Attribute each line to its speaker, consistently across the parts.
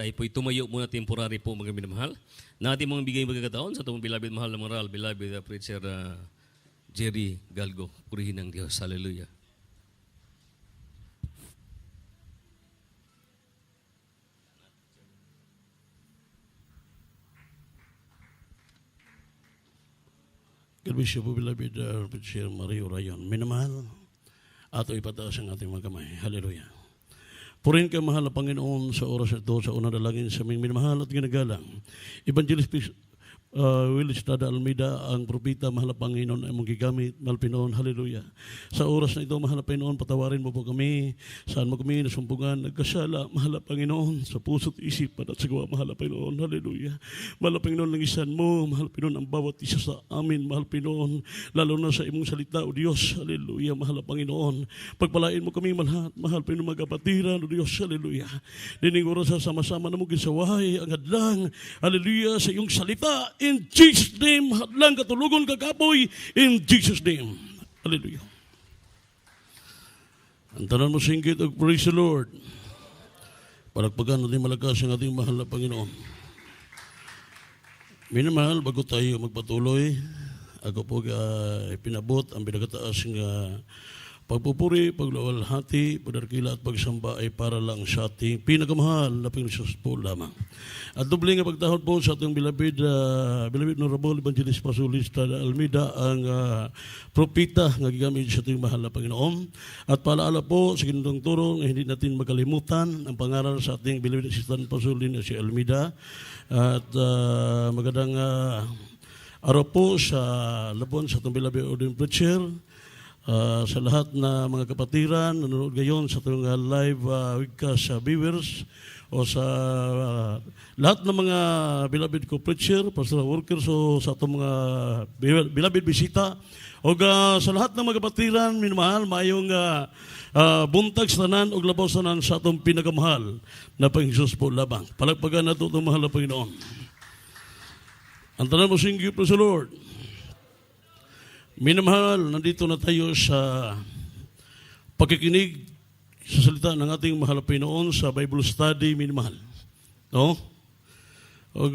Speaker 1: Ay po'y tumayo muna temporary po mga minamahal. Natin mga bigay magkakataon sa itong bilabid mahal na moral, bilabid preacher Jerry Galgo. Purihin ng Diyos. Hallelujah.
Speaker 2: God bless you po, beloved preacher Mario Rayon. Minamahal, ato ipataas ang ating mga kamay. Hallelujah. Purihin ka, mahal na Panginoon, sa oras ito, sa unang dalangin sa aming minamahal at ginagalang. Evangelist Will Estrada Almeida, ang propita, mahal na Panginoon, ay mong gigamit, mahal Pinoon, hallelujah. Sa oras na ito, mahal na Panginoon, patawarin mo po kami, saan mo kami nasumpungan, nagkasala, mahal na Panginoon, sa puso't isipan at sa gawa, mahal na Panginoon, hallelujah. Mahal na Panginoon, langisan mo, mahal Pinoon, ang bawat isa sa amin, mahal Pinoon, lalo na sa imong salita, o Diyos, hallelujah, mahal na Panginoon. Pagpalain mo kami, mahal Pinoon, magkapatiran, o Diyos, hallelujah. Dining oras sa sama-sama na mo gisawahay, ang hadlang, hallelujah, sa iyong salita, in Jesus' name, hadlang katulugon kakapoy, in Jesus' name. Hallelujah. Antanan mo singgit og praise the Lord. Palagpagan natin malakas ang ating mahal na Panginoon. Minamahal, bago tayo magpatuloy, ako po pinabot ang pinagataas nga pagpupuri, paglawalhati, pagdarkila at pagsamba ay para lang sa ating pinakamahal na Panginoon po lamang. At doble nga pagtahod po sa ating bilabid Honorable Evangelist Pasulista Almeida, ang propita nga gigamit sa ating mahal na Panginoon. At paalaala po sa ginundang turong, hindi natin makalimutan ang pangalan sa ating bilabid Assistant Pasulin na si Almeida. At magandang araw po sa labon sa ating bilabid Odin Preacher. Sa lahat na mga kapatiran, nanonood ngayon sa itong live webcast viewers o sa lahat ng mga beloved co-preacher, pastoral workers o sa itong mga beloved bisita o sa lahat ng mga kapatiran, minamahal, mayong buntag sa tanan o labaw sa tanan sa itong pinakamahal na Panginoon po labang. Palagpagan na ito itong mahal na Panginoon. Ang tanan mo singgi, praise the Lord. Minamahal, nandito na tayo sa pagkikinig sa salita ng ating mahal na Panginoon sa Bible study, minamahal. No? O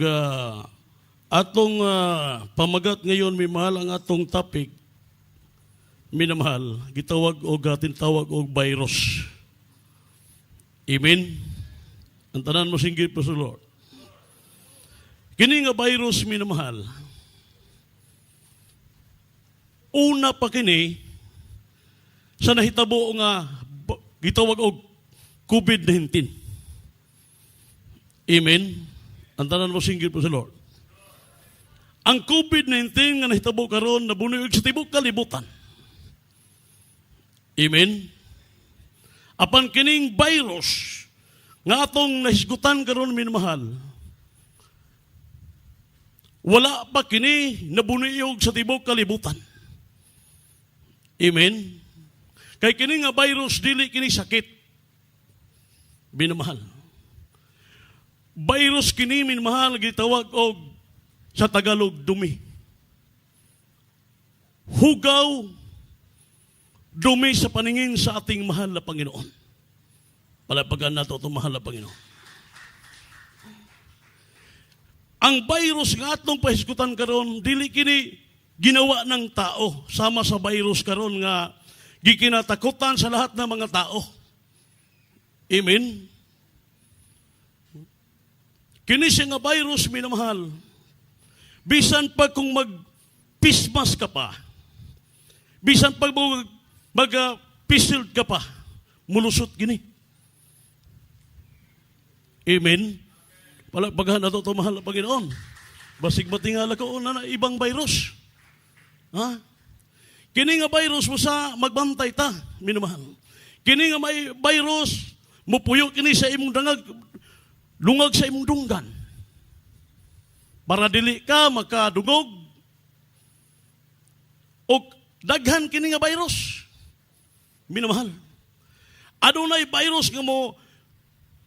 Speaker 2: atong pamagat ngayon, minamahal, ang atong topic, minamahal, gitawag o tinawag o virus. Amen? Ang tanan mo singgit pa sa Lord. Kini nga virus, minamahal, una pa kini sa nahitabo nga gitawag og COVID-19. Amen. Ang tanan mo singgit po sa Lord. Ang COVID-19 nga nahitabo karon nabunoy sa tibok kalibutan. Amen. Apan kining virus nga atong nahisgutan karon minamahal, wala pa kini nabuniyog sa tibok kalibutan. Amen. Kay kini nga virus dili kini sakit. Binamahal. Virus kini minamahal gitawag og sa Tagalog dumi. Hugaw, dumi sa paningin sa ating mahal na Panginoon. Palapagan nato itong mahal na Panginoon. Ang virus nga atong pahisgutan karon dili kini ginawa ng tao, sama sa virus karon nga gikinatakutan sa lahat ng mga tao. Amen? Kini siya nga virus, minamahal, bisan pa kung mag-pismas ka pa, bisan pa mag-pisil ka pa, mulusot gini. Amen? Palagpagahan na ito, mahal na Panginoon. Basig matingala ko na ibang virus. Ha? Kini nga virus mo sa magbantay ta, minamahal. Kini nga may virus, mupuyo kini sa imong dangag, lungag sa imong dunggan. Para dili ka makadungog. O daghan kini nga virus. Minamahal. Adunay virus nga mo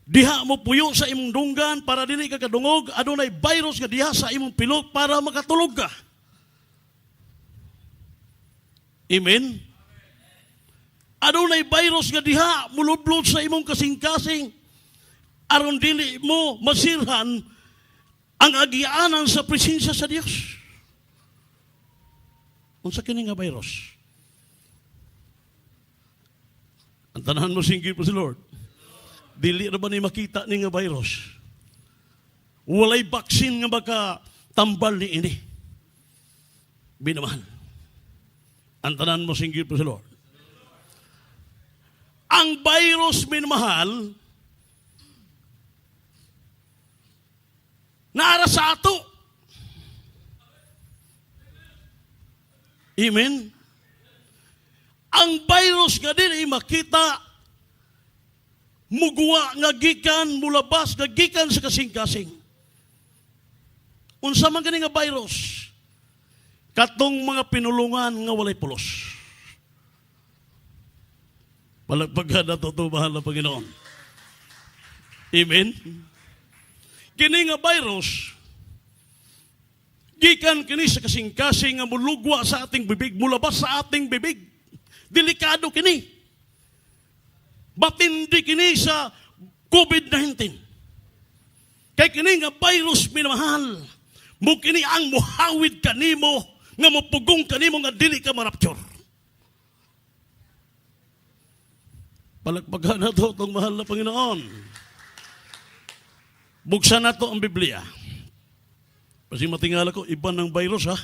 Speaker 2: diha mo puyo sa imong dunggan para dili ka kadungog. Adunay virus nga diha sa imong pilok para makatulog ka. Amen? Adunay virus nga diha, mulublod sa imong kasing-kasing aron dili mo masirhan ang agianan sa presensya sa Dios. Unsa kini nga virus? Ang tanan mo singgit po si Lord. Dili na ba ni makita ni nga virus? Walay baksin nga baka tambal ni ini. Binamahan. Ang tanan mo singgit po si Lord. Ang virus, minamahal, naara sa ato. Amen? Ang virus nga din ay makita, mugwa nga gikan, mulabas nga gikan sa kasing-kasing. Unsa man gani nga virus? Katong mga pinulungan nga walay pulos. Palagpagan na ito, mahal na Panginoon. Amen? Kini nga virus, gikan kini sa kasing-kasing nga mulugwa sa ating bibig, mulabas sa ating bibig. Delikado kini. Batindi kini sa COVID-19. Kay kini nga virus, minamahal, mo kini ang muhawid kanimo, nga mapugong kanimo nga dili ka marapture. Palagpagan na ito itong mahal na Panginoon. Buksan na ito ang Biblia. Kasi matingala ko, iba ng virus ha.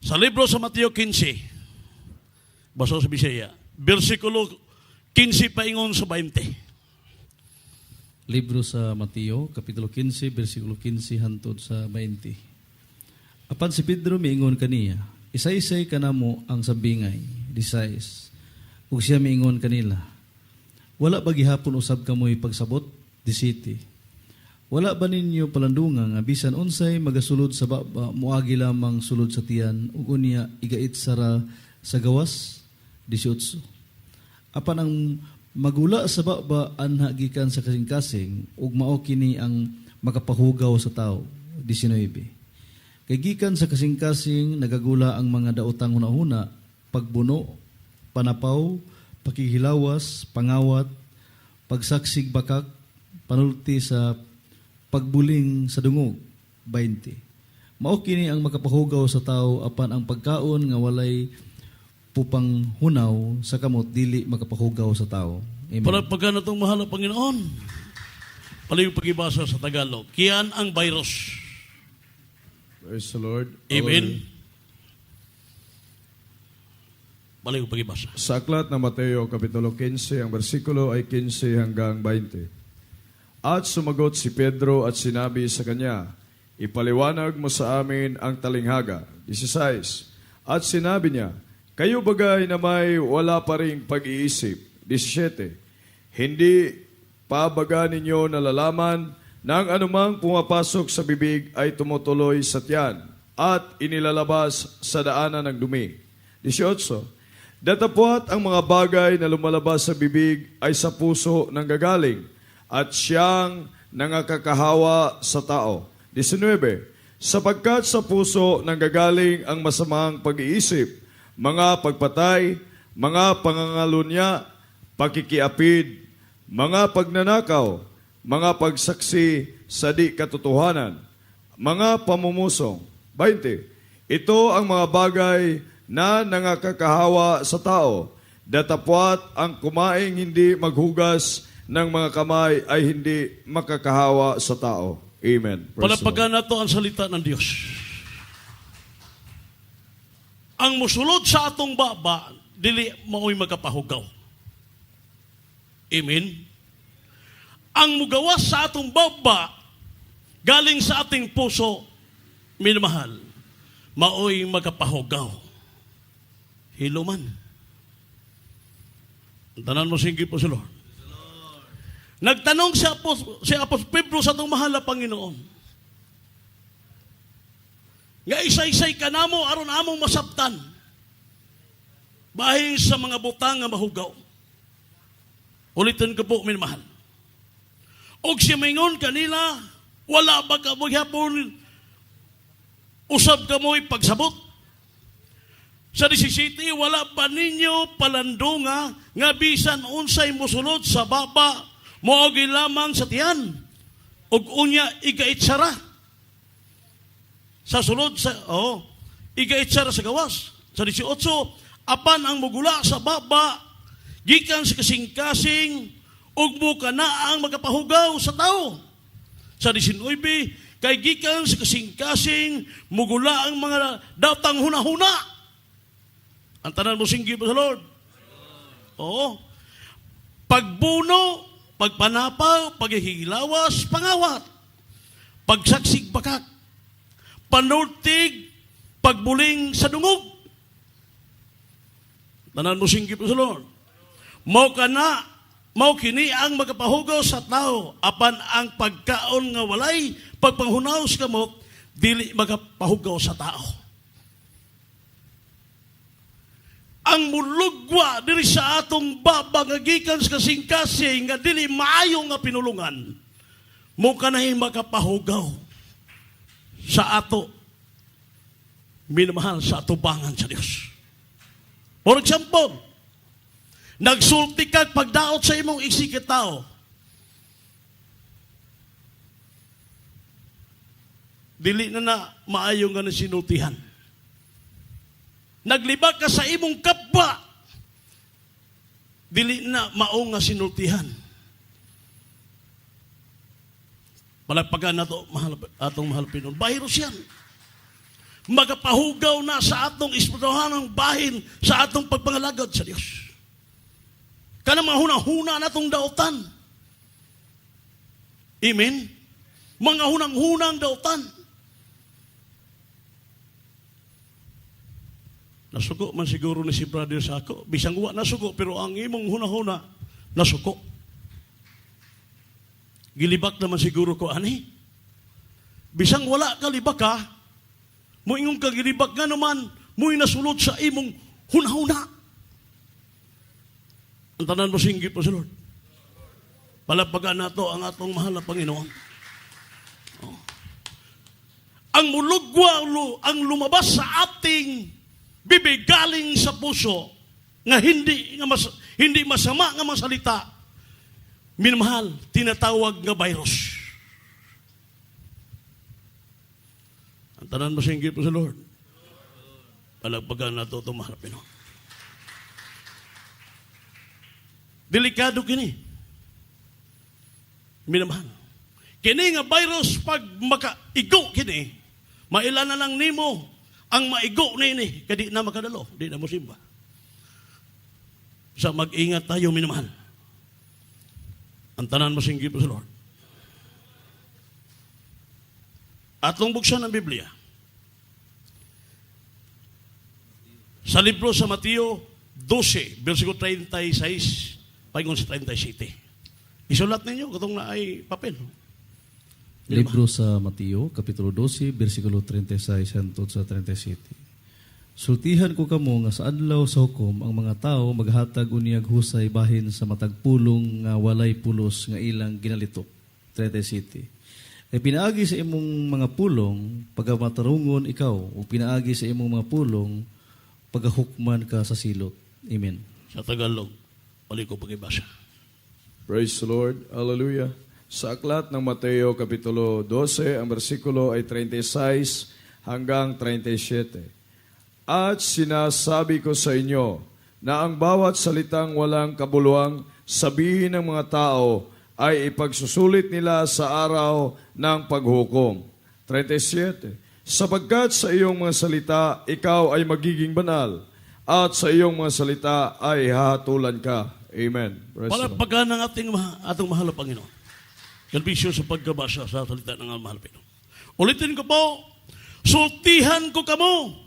Speaker 2: Sa libro sa Mateo 15, basa sa Bisaya, versikulo 15 paingon sa 20.
Speaker 3: Libro sa Mateo, Kapitulo 15, versikulo 15 hantod sa 20. Apan si Pedro miingon kaniya, isay-isay kanamo ang sabingay, disais. Ug siya miingon kanila, wala ba gihapon usab kamoy pagsabot? 17. Wala ba ninyo palandungan nga bisan unsay magasulod sa baba moagi lamang sulod sa tiyan ug unya igait sara sa gawas? 18. Apan ang magula sa baba anha gikan sa kasing-kasing ug mao kini ang makapahugaw sa tao. 19. Kay gikan sa kasing-kasing nagagula ang mga daotang hunahuna, pagbuno, panapaw, pakihilawas, pangawat, pagsaksig bakak, panulti sa pagbuling sa dungog. 20. Mao kini ang makapahugaw sa tao apan ang pagkaon nga walay pupang hunaw sa kamot dili makapahugaw sa tao. Amen.
Speaker 2: Palagpagan na itong mahal na Panginoon. Paling pag-ibasa sa Tagalog. Kiyan ang virus.
Speaker 4: Praise the Lord.
Speaker 2: Amen. Paling pag-ibasa.
Speaker 4: Sa aklat ng Mateo, Kapitulo 15, ang bersikulo ay 15 hanggang 20. At sumagot si Pedro at sinabi sa kanya, ipaliwanag mo sa amin ang talinghaga. 16. At sinabi niya, kayo bagay na may wala pa ring pag-iisip. 17. Hindi pa baga ninyo nalalaman na ang anumang pumapasok sa bibig ay tumutuloy sa tiyan at inilalabas sa daanan ng dumi. 18. Datapwat ang mga bagay na lumalabas sa bibig ay sa puso nang gagaling at siyang nangakakahawa sa tao. 19. Sapagkat sa puso nang gagaling ang masamang pag-iisip, mga pagpatay, mga pangangalunya, pakikiapid, mga pagnanakaw, mga pagsaksi sa di katotohanan, mga pamumusong. 20. Ito ang mga bagay na nangakakahawa sa tao. Datapwat ang kumaing hindi maghugas ng mga kamay ay hindi makakahawa sa tao. Amen. Praise the Lord.
Speaker 2: Palagpagan na ito ang salita ng Diyos. Ang musulod sa atong baba, dili mao'y magkapahugaw. Amen? Ang mugawas sa atong baba, galing sa ating puso, minamahal, mao'y magkapahugaw. Hiluman. Tanan mo singgit po si Lord. Nagtanong si Apostol Pedro sa itong mahal na Panginoon. Nga isa-isay ka na mo, aron among masabtan. Bahin sa mga butang nga mahugaw. Ulitin ko po, minamahal. Og siya mingon kanila, wala ba ka mo hapon usab ka mo'y pagsabot? Sa 17, wala pa ninyo palandunga nga bisan unsay mosulod sa baba moagi lamang sa tiyan ug unya igaitsara. Sa sulod sa igaitsara sa gawas. Sa 18, apan ang mugula sa baba gikan sa kasing-kasing ug buka na ang magapahugaw sa tao. Sa 19, kay gikan sa kasing-kasing mugula ang mga datang hunahuna. Ang tanan mo singgi sa Lord. Oo. Pagbuno, pagpanapaw, paghihilawas, pangawat, pagsaksig bakak, panultig, pagbuling sa dungog. Tanan mo singgi sa Lord. Mao kini ang magapahugaw sa tao, apan ang pagkaon nga walay pagpanghunaw sa kamot, dili magapahugaw sa tao. Ang mulugwa diri sa atong baba nga gikan sa kasing-kasing nga dili maayo nga pinulungan mo kanay makapahugaw sa ato minamahal sa atubangan sa Dios. For example, nagsulti kag pagdaot sa imong iksikitaw, dili na maayo nga sinultihan. Naglibak ka sa imong kapwa, dili na mao nga sinultihan. Palagpagan na to, atong mahal Pinon. Virus yan. Magapahugaw na sa atong espirituhanang bahin sa atong pagpangalagad sa Diyos. Kana mahunang-huna na itong daotan. Amen? Mga hunang-hunang daotan. Nasuko man siguro ni si brother sa ako. Bisang wa nasuko, pero ang imong huna-huna, nasuko. Gilibak naman siguro ko, ani? Bisang wala ka libak ka, mo ingong kagilibak nga naman, mo'y nasulod sa imong huna-huna. Ang tanan mo singgit po sa Lord. Palapagan na to ang atong mahal na Panginoon. Oh. Ang mulugwa, ang lumabas sa ating bibig galing sa puso nga hindi masama nga masalita, minamahal, tinatawag nga virus. Ang tanan masinggit po sa Lord. Palagpagan na ito mahal Pinoon. Delikado kini. Minamahal. Kini nga virus pag makaigo kini, mailan na lang nimo ang maigo nini, kadi na makadalo, di na mo simba. Sa mag-ingat tayo, minamahal. Ang tanan masinggit po sa Lord. Atong buksan ng Biblia. Sa libro sa Mateo 12, versikulo 36, paingon sa 37. Isulat ninyo, katong na ay papel.
Speaker 3: Libro sa Mateo, Kapitulo 12, versikulo 36 hangtod sa 37. Sultihan ko kamo nga sa adlaw sa hukom ang mga tao maghatag unyag husay bahin sa matag pulong nga walay pulos nga ilang ginalitok. 37. Ay pinaagi sa imong mga pulong pagamatarungon ikaw o pinaagi sa imong mga pulong pagahukman ka sa silot. Amen.
Speaker 2: Sa Tagalog, pali ko pagibasa.
Speaker 4: Praise the Lord. Hallelujah. Sa aklat ng Mateo Kapitulo 12, ang bersikulo ay 36 hanggang 37. At sinasabi ko sa inyo na ang bawat salitang walang kabuluhang sabihin ng mga tao ay ipagsusulit nila sa araw ng paghukom. 37. Sapagkat sa iyong mga salita, ikaw ay magiging banal, at sa iyong mga salita ay hahatulan ka. Amen.
Speaker 2: Palagpagan ng atong mahal na Panginoon. Kalbisyo sa pagkabasa sa salita ng mahal na Panginoon. Ulitin ko po, sultihan ko kamo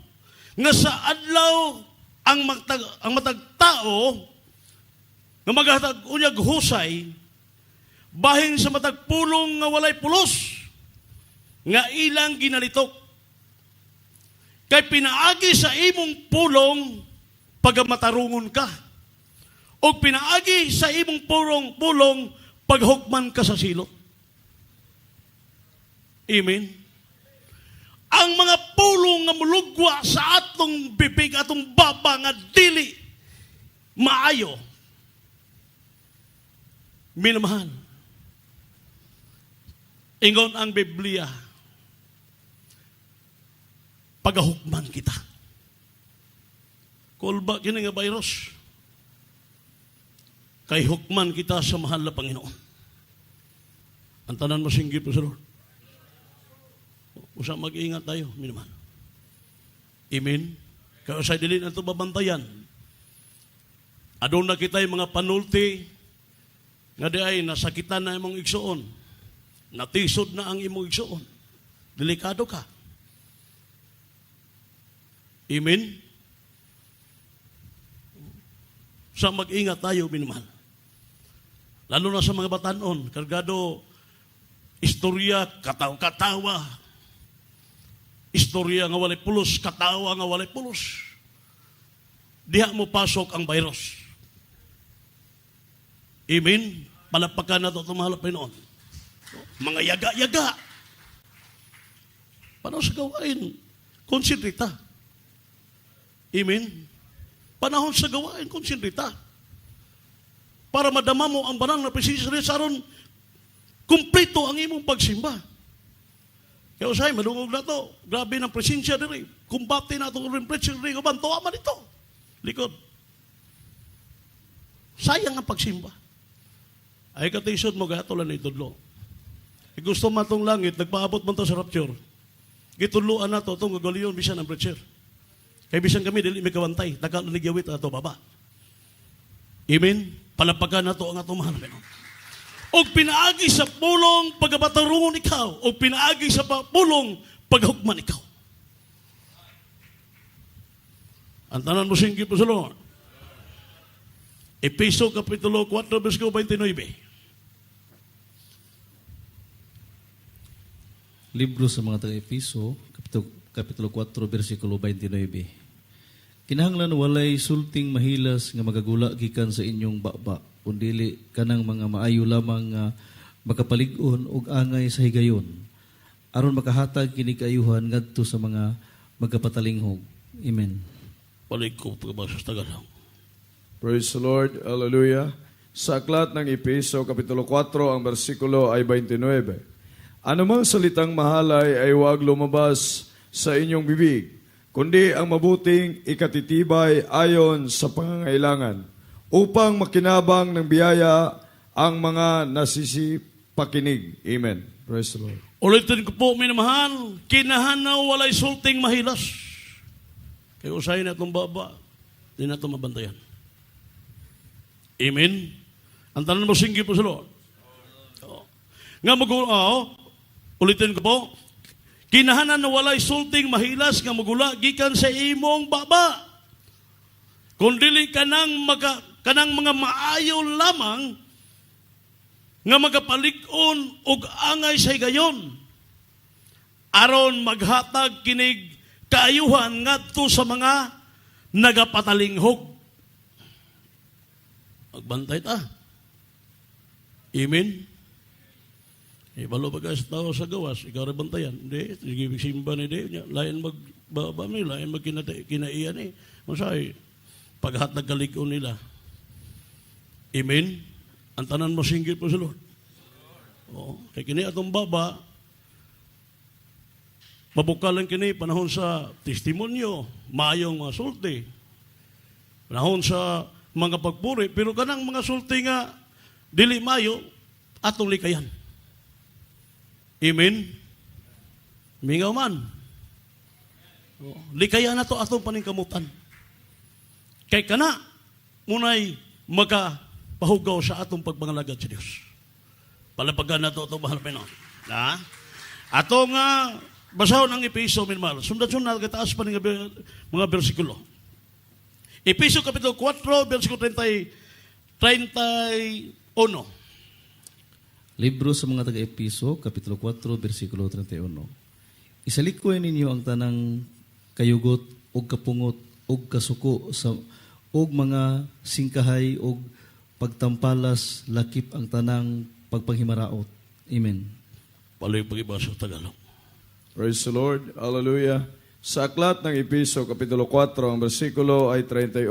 Speaker 2: nga sa adlaw ang matagtao nga maghatag unyag husay bahin sa matagpulong nga walay pulos nga ilang ginalitok. Kay pinaagi sa imong pulong pagamatarungon ka. O pinaagi sa imong pulong paghukman ka sa silot. Amen. ang mga pulong nga mulugwa sa atong bibig, atong baba nga dili maayo. Minamahal, ingon ang Biblia, pagahukman kita. Kulba kini nga virus. Kay hukman kita sa mahal na Panginoon. Ang tanan mo singgit po sa Lord. Usa mag-ingat tayo, minamahal. Amen. Kaya sa dilin ang babantayan. Adon na kita yung mga panulti nga di ay nasakitan na imong igsuon. Natisod na ang imong igsuon. Delikado ka. Amen. Sa mag-ingat tayo, minamahal. Lalo na sa mga batanon, kargado, istorya, katawa. Istorya nga walay pulos, katawa nga walay pulos. Diha mo pasok ang virus. Amen? Palapakan na ito, mahal Panginoon. Mga yaga-yaga. Paano sa gawain? Konsentrita. Amen? Panahon sa gawain, konsentrita. Para madama mo ang banal na presensya ni Saron, kumplito ang imong pagsimba. Kaya usay, madungog na to. Grabe ng presensya diri. Kumbate na itong rin presensya diri. Kubantuwa man ito. Likod. Sayang ang pagsimba. Ay katisod mo, gatolan na itudlo. E gusto man itong langit, nagpaabot man ito sa rapture. Gitudloan na ito, itong gagaliyon, bisan ang preacher. Kaya bisan kami, dili may kawantay. Nagawit na ito, baba. Amen? Palapagan na ito ang atong mahal. O pinaagi sa pulong pagkabatarungon ikaw. O pinaagi sa pulong paghukman ikaw. Ang tanan mo singgit po sa Lord. Efeso Kapitulo 4, versikulo 29.
Speaker 3: Libro sa mga taga-Episo, Kapitulo 4, versikulo 29. Kinahanglan walay sulting mahilas nga magagula gikan sa inyong baba, kundili kanang mga maayo lamang nga makapalig-on og angay sa higayon, aron makahatag kini kaayuhan ngadto sa mga magkapatalinghog. Amen.
Speaker 2: Balik ko pagkabasa sa Tagalog.
Speaker 4: Praise the Lord. Hallelujah. Sa aklat ng Efeso, Kapitulo 4, ang bersikulo ay 29. Anumang salitang mahalay ay huwag lumabas sa inyong bibig, kundi ang mabuting ikatitibay ayon sa pangangailangan, upang makinabang ng biyaya ang mga nasisipakinig. Amen. Praise the Lord.
Speaker 2: Ulitin ko po, minamahal, kinahanaw walay sulting mahilas. Kaya usahin na itong baba, hindi na ito mabantayan. Amen. Ang tanan mo singgit po sa Lord. Nga ulitin ko po, kinahanan na walay sulting mahilas nga magula gikan sa imong baba. Kundili kanang mga maayo lamang nga magapalig-on og angay sa higayon, aron maghatag kinig kaayuhan ngadto sa mga nagapatalinghog. Magbantay ta. Amen. Balo ba sa tao sa gawas, ikaw rin bantayan. Hindi, sige simba ni Deo. Lain magbaba mo, lain magkinaiyan eh. Masay, paghatag kalig-on nila. Amen. Ang tanan mo singgit po sa Lord. Oo. Kaya kini atong baba, mabukalan kini panahon sa testimonyo, maayong mga sulti. Panahon sa mga pagpuri, pero kanang mga sulti nga, dili mayo, atong likayan. Amen? Mingaw man. Likayan na to atong paningkamutan. Kay kana, munay magkapahugaw sa atong pagpangalagad sa Diyos. Palapagan na to atong mahal Panginoon. Ha? Atong basahon ang Efeso, minmal. Sundan-sundan, kataas pa mga bersikulo. Efeso Kapitulo 4, versikulo 31.
Speaker 3: Libro sa mga taga-Episo, Kapitulo 4, versikulo 31. Isalikoy ninyo ang tanang kayugot o kapungot o kasuko sa og mga singkahay o pagtampalas lakip ang tanang pagpanghimaraot. Amen.
Speaker 2: Paloy pag-ibasa sa Tagalog.
Speaker 4: Praise the Lord. Hallelujah. Sa aklat ng Episo, Kapitulo 4, ang bersikulo ay 31.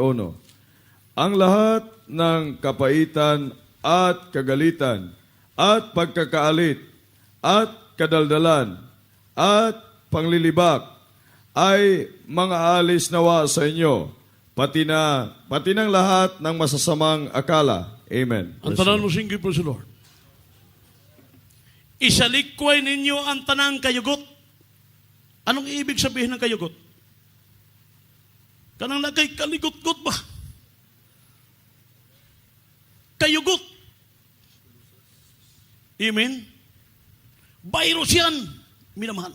Speaker 4: Ang lahat ng kapaitan at kagalitan at pagkakaalit at kadaldalan at panglilibak ay mga alis nawa sa inyo, pati ng lahat ng masasamang akala. Amen.
Speaker 2: Ang tanan mo singgit po sa Lord. Isalikway ninyo ang tanang kayugot. Anong ibig sabihin ng kayugot? Kanang nagay kaligot-got ba? Kayugot. Amen? Virus yan, minamahal.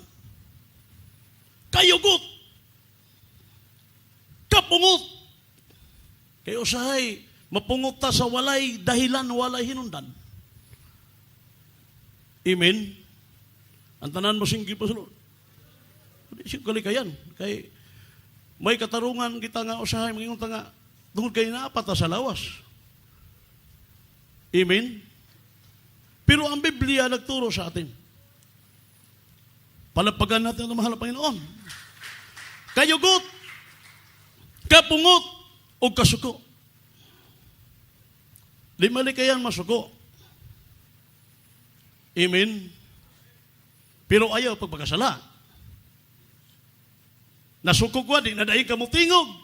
Speaker 2: Kayugot. Kapungot. Kayo sahay, mapungot ta sa walay dahilan, walay hinundan. Amen? Ang tanan mo singgit pa sa Lord. Hindi siya kalikayan. Kay may katarungan kita nga usahay, mga ta nga, tungkol kayo na apat sa lawas. Amen? Pero ang Biblia nagturo sa atin. Palapagan natin ang mahal na Panginoon. Kayugot, kapungot, o kasuko. Limali kayan masuko. Amen? Pero ayaw pagpagkasala. Nasuko ko, di nadaing ka mo tingog.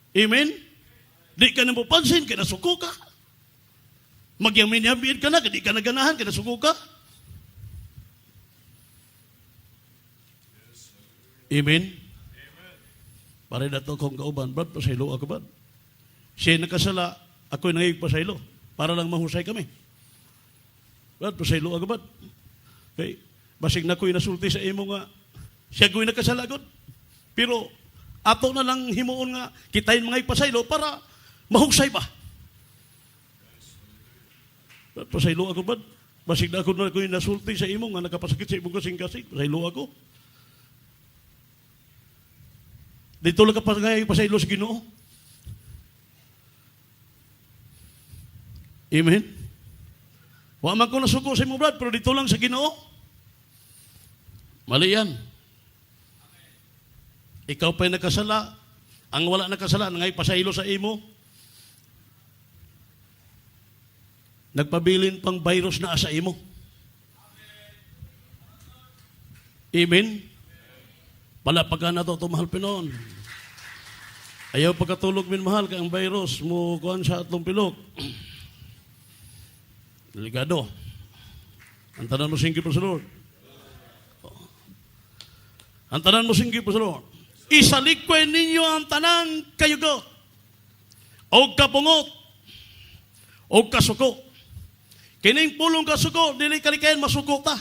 Speaker 2: Amen? Di ka na mo pansin, kaya nasuko ka. Magyamin-yamin ka na, di ka naganahan, kaya nasuko ka. Amen? Para na ito kong kauban, Brad, pasaylo ako, Brad. Siya nakasala, ako'y nangayig pasaylo, para lang mahusay kami. Brad, pasaylo ako, Brad. Okay. Basig na ko'y nasulti sa imo nga, siya ko'y nakasala, God. Pero, ato na lang himuon nga, kitain mga ipasaylo para mahusay ba? Brad, pasaylo ako, Brad. Basig na ako na ko'y nasulti sa imo nga, nakapasakit sa imong kasing-kasing, pasaylo ako. Dito lang ka pa ngayon pasaylo sa Ginoo. Amen? Wa man ko nasuko sa imo, Brad, pero dito lang sa Ginoo. Mali yan. Ikaw pa'y nakasala. Ang wala nakasala, ngay pasaylo sa imo. Nagpabilin pang virus na asa imo. Amen? Palapagan na ito, mahal Pinoon. Ayaw pagkatulog min mahal, kaya ang virus mo kuhan sa atong pilok. Delikado. Ang tanan mo singgi po sa Lord. Ang tanan mo singgi po sa Lord. Isalikwe ninyo ang tanang kayugot, o kapungot, o kasuko. Kining pulong kasuko, dili kalikayan masuko ta.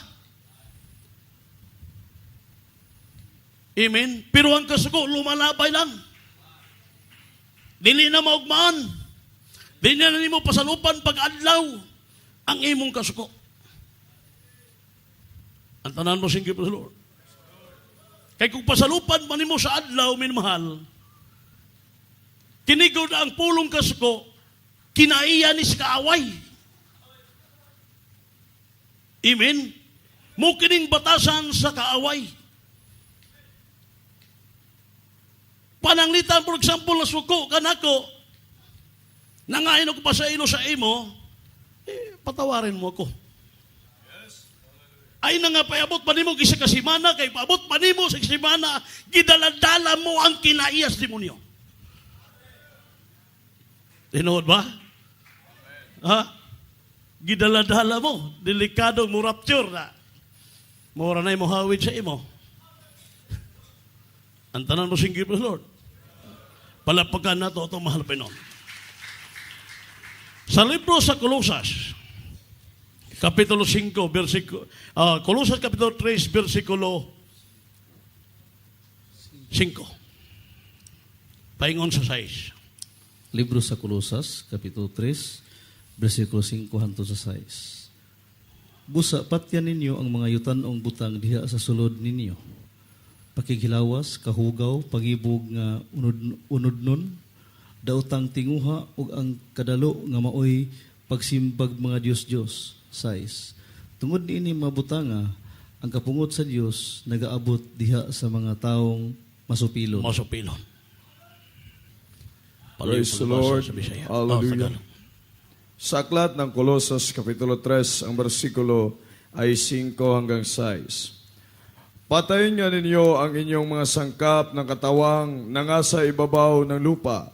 Speaker 2: Amen? Pero ang kasuko, lumalabay lang. Dili na maugmaan. Dili na nimo pasalupan pag-adlaw ang imong kasuko. Ang tanan mo singgi po sa Lord. Kaya kung pasalupan man nimo sa adlaw, minmahal, kinigod ang pulong kasuko, kinaiya ni sa kaaway. Amen? Mukining batasan sa kaaway. Pananglitan, for example, na suko ka nako, nangain ako pa sa ilo sa imo, patawarin mo ako. Ay na nga paabot pa nimo isa ka simana, kay paabot pa nimo sa simana, gidaladala mo ang kinaiyas demonyo. Tinood ba? Ha? Gidaladala mo, delikado mo rapture na. Mura na mo hawid sa imo. Ang tanan mo singgi po, Lord. Palapagan na ito, itong mahal Pinoon. Sa libro sa Kolosas, Kapitulo 5, Kolosas Kapitulo 3, versikulo 5. Paingon sa 6.
Speaker 3: Libro sa Kolosas, Kapitulo 3, versikulo 5 hangtod sa 6. Busa, patyan ninyo ang mga yutanong butang diha sa sulod ninyo. Pakigilawas, kahugaw, pagibog nga unod-nun, daotang tinguha ug ang kadalo nga maoy pagsimbag mga Diyos-Diyos. 6. Tungod niini mga butanga, ang kapungot sa Dios nagaabot diha sa mga taong masupilon.
Speaker 2: Masupilon.
Speaker 4: Praise the Lord.
Speaker 2: Sa Bisaya.
Speaker 4: Hallelujah.
Speaker 2: Tagalog.
Speaker 4: Sa aklat ng Colosas, Kapitulo 3, ang bersikulo ay 5 hanggang 6. Patayin nga ninyo ang inyong mga sangkap ng katawang na nasa ibabaw ng lupa,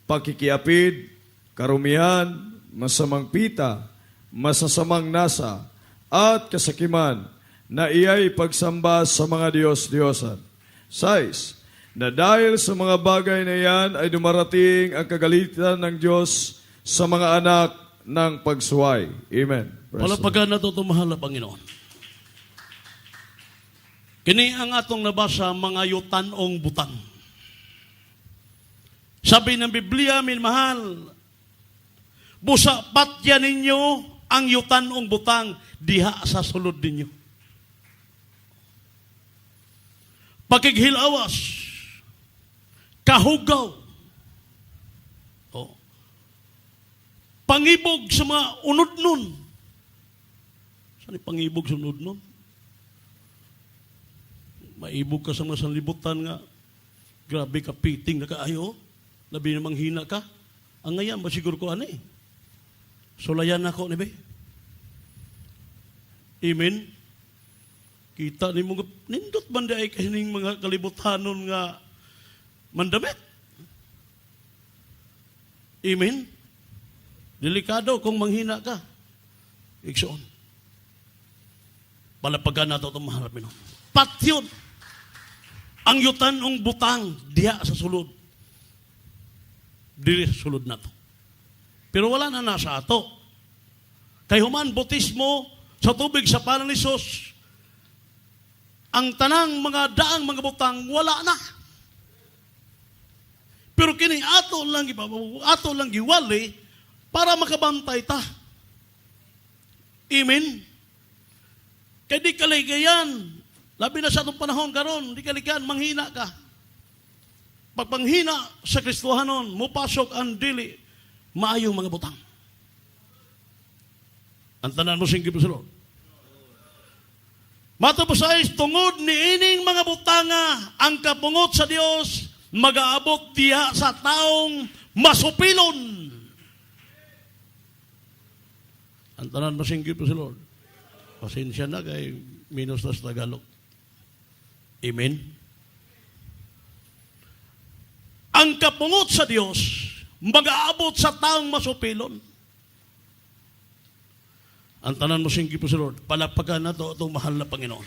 Speaker 4: pakikiapid, karumihan, masamang pita, masasamang nasa, at kasakiman, na iya'y pagsamba sa mga Diyos-Diyosan. 6. Na dahil sa mga bagay na yan ay dumarating ang kagalitan ng Diyos sa mga anak ng pagsuway. Amen. Praise the Lord.
Speaker 2: Palapagan na ito mahal na Panginoon. Kini ang atong nabasa mga yutanong butang. Sabi ng Biblia, minmahal, busa patya ninyo ang yutanong butang diha sa sulod ninyo. Pakighilawas, kahugaw, pangibog sa mga unod nun. Saan yung pangibog sa unod nun? Maibog ka sa mga sanlibutan nga. Grabe ka, piting na kaayo. Labi namang hina ka. Ang ngayon, masiguro ko ano eh. Sulayan ako, nibe. Amen. Kita ni mga nindot banda ay kahining mga kalibutanon nga mandamit. Amen. Delikado kung manghina ka. Iksoon. Palapagan nato itong mahal Pinoon. Patyon. Ang yutanong butang diha sa sulod. Dili sa sulod na to. Pero wala na nasa ato. Kay human botismo sa tubig sa panang ni Sus, ang tanang mga daang mga butang wala na. Pero kini ato lang giwali para makabantay ta. Amen. Kaya di kaligayan, labi na sa itong panahon karon, di kaligayan, manghina ka. Pagpanghina sa Kristohanon, mupasok ang dili, maayong mga butang. Ang tanan mo singkip sa Lord. Matapos tungod ni ining mga butanga, ang kapungot sa Dios, mag-aabot diha sa taong masupilon. Ang tanan masingkip sa Lord. Pasensya na kay minus na sa Tagalog. Amen. Ang kapungot sa Dios, mag-aabot sa taong masupilon. Ang tanan mo singkip sa Lord, palapagan na ito itong mahal na Panginoon.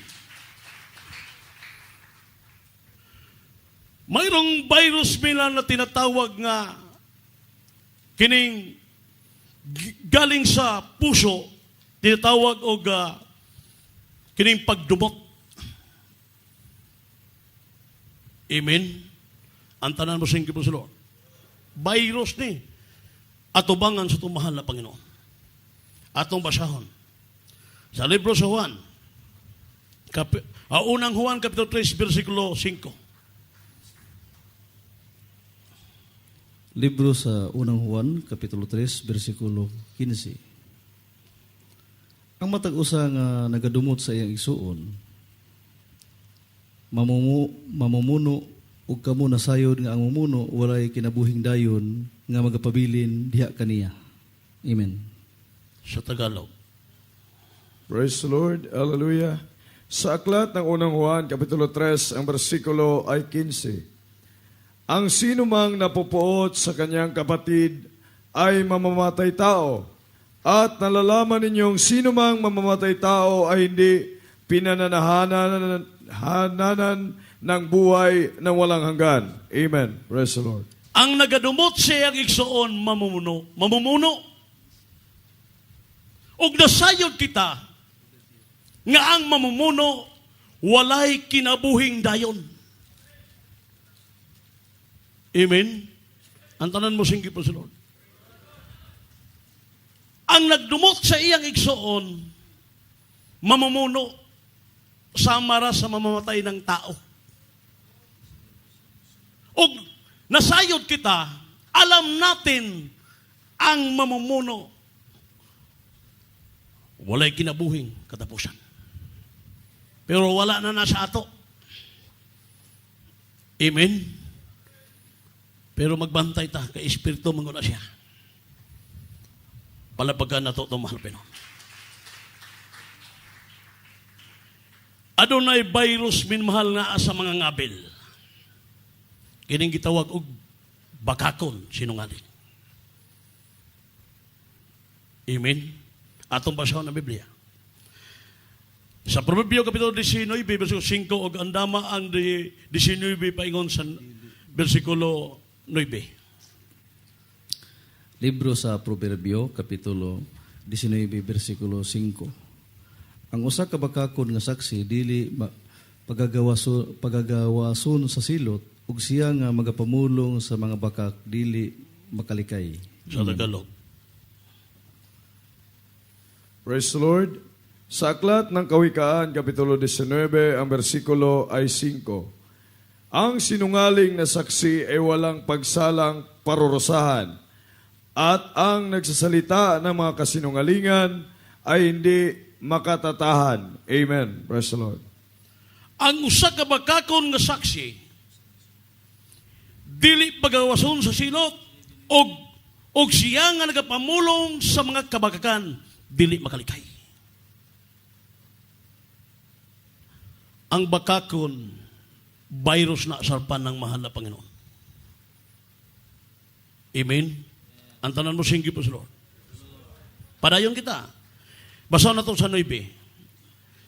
Speaker 2: Mayroong virus nila na tinatawag nga kining galing sa puso, tinatawag o kining pagdumot. Amen? Ang tanan mo singkip sa Lord. Virus ni atubangan sa itong mahal na Panginoon. Atong basahon. Sa libro sa Juan, unang Juan, Kapitulo 3, versikulo 5.
Speaker 3: Libro sa unang Juan, Kapitulo 3, versikulo 15. Ang matag-usa nga nagadumot sa iyang igsuon, mamumuno ug kamo nasayod nga ang mumuno walay kinabuhing dayon nga magapabilin diha kaniya. Amen.
Speaker 2: Sa Tagalog.
Speaker 4: Praise the Lord. Hallelujah. Sa aklat ng unang Juan, Kapitulo 3, ang bersikulo ay 15. Ang sinumang napupuot sa kanyang kapatid ay mamamatay tao. At nalalaman ninyong sinumang mamamatay tao ay hindi pinananahanan ng buhay ng walang hanggan. Amen. Praise the Lord.
Speaker 2: Ang nagadumot sa iyang igsuon, mamumuno. Og nasayod kita nga ang mamumuno walay kinabuhing dayon. Amen? Ang tanan mo singkip sa Lord. Ang nagdumot sa iyang igsuon, mamumuno samara sa mamamatay ng tao. Og nasayod kita, alam natin ang mamumuno walay kinabuhing katapusan. Pero wala na nasa ato. Amen? Pero magbantay ta, kay Espiritu manguna siya. Palapagan na ito mahal Pinoon. Adunay virus minmahal nga sa mga ngabil. Kining gitawag og bakakon sinungaling. Amen? Atong basahon na Biblia. Sa Proverbio Kapitulo 19, versikulo 5, og andama ang 19 paingon sa versikulo 9.
Speaker 3: Libro sa Proverbio, Kapitulo 19, versikulo 5. Ang usa ka bakakon nga saksi, dili pagagawason sa silot, ug siya nga magapamulong sa mga bakak, dili makalikay.
Speaker 2: Sa Tagalog.
Speaker 4: Praise the Lord. Sa aklat ng Kawikaan, Kapitulo 19, ang versikulo ay 5. Ang sinungaling na saksi ay walang pagsalang parurusahan, at ang nagsasalita ng mga kasinungalingan ay hindi makatatahan. Amen. Praise the Lord.
Speaker 2: Ang usa ka bakakon nga saksi, dili pagawason sa silot, og siya nga nagapamulong sa mga kabakakan, dili makalikay. Ang bakakon, virus na sarpan ng mahal na Panginoon. Amen? Ang tanan mo, singgi po sa Lord. Padayon kita. Basa na ito sa 9.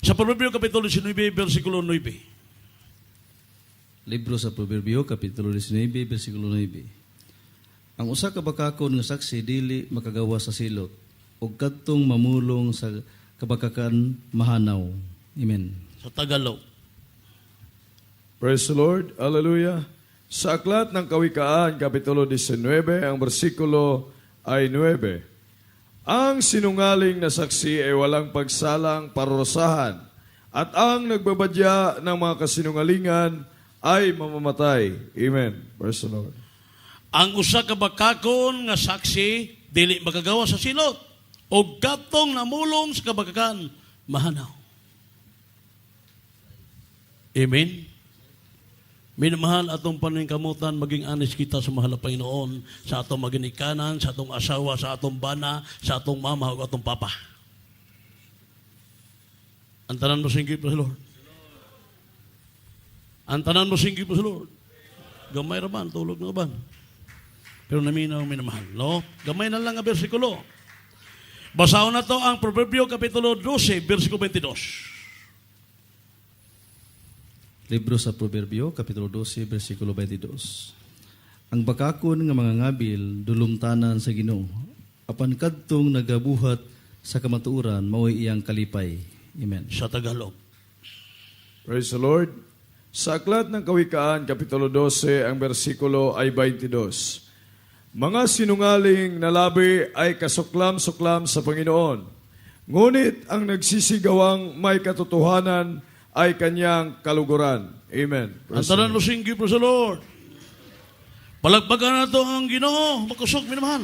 Speaker 2: Sa Proverbio Kapitulo 19, versikulo 9.
Speaker 3: Libro sa Proverbio, Kapitulo 19, versikulo 9. Ang usa ka bakakon nga saksi, dili makagawa sa silot, ug kadtong mamulong sa kabakakan mahanaw. Amen.
Speaker 2: Sa Tagalog.
Speaker 4: Praise the Lord. Hallelujah. Sa aklat ng Kawikaan, Kapitulo 19, ang versikulo ay 9. Ang sinungaling na saksi ay walang pagsalang parurusahan, at ang nagbabadya ng mga kasinungalingan ay mamamatay. Amen. Praise the Lord.
Speaker 2: Ang usa ka bakakon nga saksi, dili makagawa sa silot, o katong namulong sa kabakakan, mahanaw. Amen? Minamahal atong paningkamutan, maging honest kita sa mahal na Panginoon, sa atong maginikanan, sa atong asawa, sa atong bana, sa atong mama, o atong papa. Ang tanan mo singgi po sa Lord. Ang tanan mo singgi po sa Lord. Gamay raman, tulog na ban. Pero naminaw minamahal. No? Gamay na lang ang versikulo. Basahon na to ang Proverbio Kapitulo 12, versikulo 22.
Speaker 3: Libro sa Proverbio, Kapitulo 12, versikulo 22. Ang bakakon nga mga ngabil, dulumtanan sa Ginoo. Apan kadtong nagabuhat sa kamatuoran, mao'y iyang kalipay. Amen.
Speaker 2: Sa Tagalog.
Speaker 4: Praise the Lord. Sa aklat ng Kawikaan, Kapitulo 12, ang versikulo ay 22. Mga sinungaling na labi ay kasuklam-suklam sa Panginoon. Ngunit ang nagsisigawang may katotohanan ay kanyang kaluguran. Amen.
Speaker 2: Ang tanan mo singgi po sa Lord. Palagpagan na ito ang Ginoo, makusok minamahal.